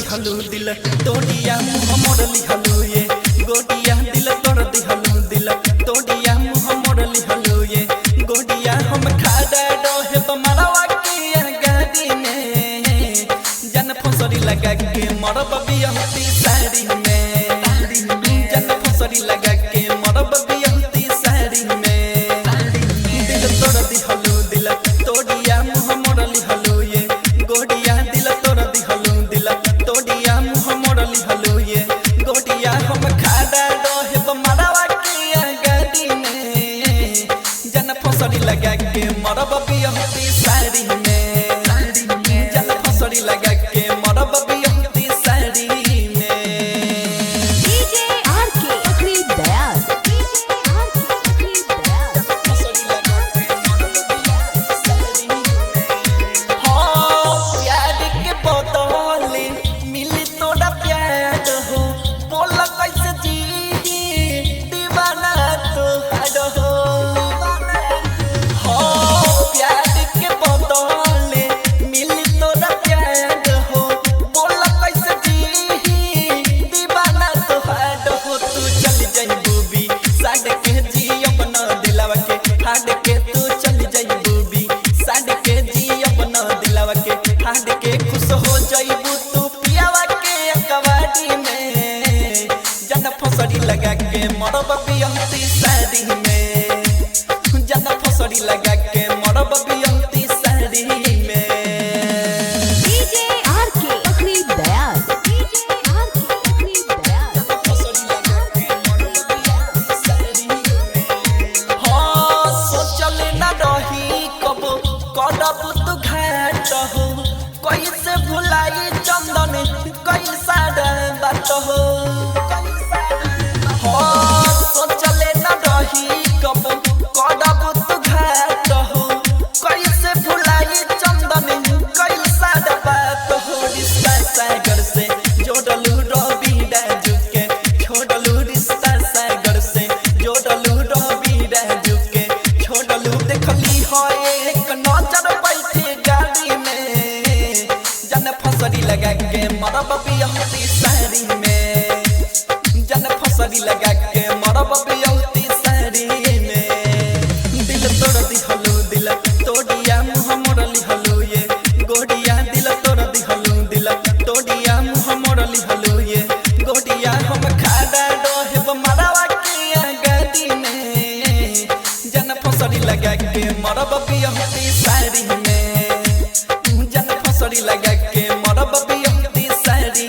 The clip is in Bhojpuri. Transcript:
दिहलू दिल तोड़िया मुँह मोड़ लिहलू ये गोडिया दिल तोड़ दिहलू दिल तोड़िया मुँह मोड़ लिहलू ये गोडिया हम खाड़ा रहे बमरवा के गाड़ी में जन फसरी लगा के मरब बियहती साड़ी में जन फसरी लगा के मरब बियहती साड़ी में दिल तोड़ दिहलू दिल तोड़िया मुँह मोड़ लिहलू ये गोडिया दिल तोड़ दिहलू दिल तोड़िया मुँह मोड़ लिहलू ये गोडिया हम खाड़ा रहे बमरवा के गाड़ी में जन फसरी लगा के मरब बियहती साड़ी में जन फसरी लगा के मरब बियहती साड़ी में। डीजे आरके अखरी दयाल फसरी लगा के मरब बियहती साड़ी में। हाँ प्यार के बदले मिली तोड़ा प्यार हो बोला कैसे जी दीवाना तो हद हो। हाँ प्यार के बदले मिली तोड़ा प्यार हो बोला कैसे जी दीवाना तो हद हो। तू चल जाई बूबी साढ़े के जी अपना दिलावा के हाड के तू चल जाई बूबी साढ़े के जी अपना दिलावा के हाड के खुश हो जाइबू तू पियावा के कवाड़ी में जन फसरी लगा के मरब बियहती साड़ी में जन फसरी लगा के मरब बियहती साड़ी में। डीजे आरके अखरी दयाल फसरी लगा के मरब बियहती साड़ी में। हाँ सोचल न रही कब करब तू घाट हो कैसे भुलाई चंदन कैसा बात हो। हाँ सोचल न रही कब करब तू घाट हो कैसे भुलाई चंदन कैसा बात हो। रिश्ता सागर से जोड़लू रवि राजू के छोड़लू रिश्ता सागर से जोड़लू रवि राजू के छोड़लू देखली हो एक नजर बैठे गाड़ी में जन फसरी लगा के मरब बियहती साड़ी में जन फसरी लगा के मरब बियहती साड़ी में। दिल तोड़ दिहलू दिल तोड़िया मुँह मोड़ लिहलू ये गोडिया दिल तोड़ दिहलू दिल तोड़िया मुँह मोड़ लिहलू ये गोडिया हम खाड़ा रहे बमरवा के गाड़ी में जन फसरी लगा के मरब बियहती साड़ी में जन फसरी लगा के मरब बियहती साड़ी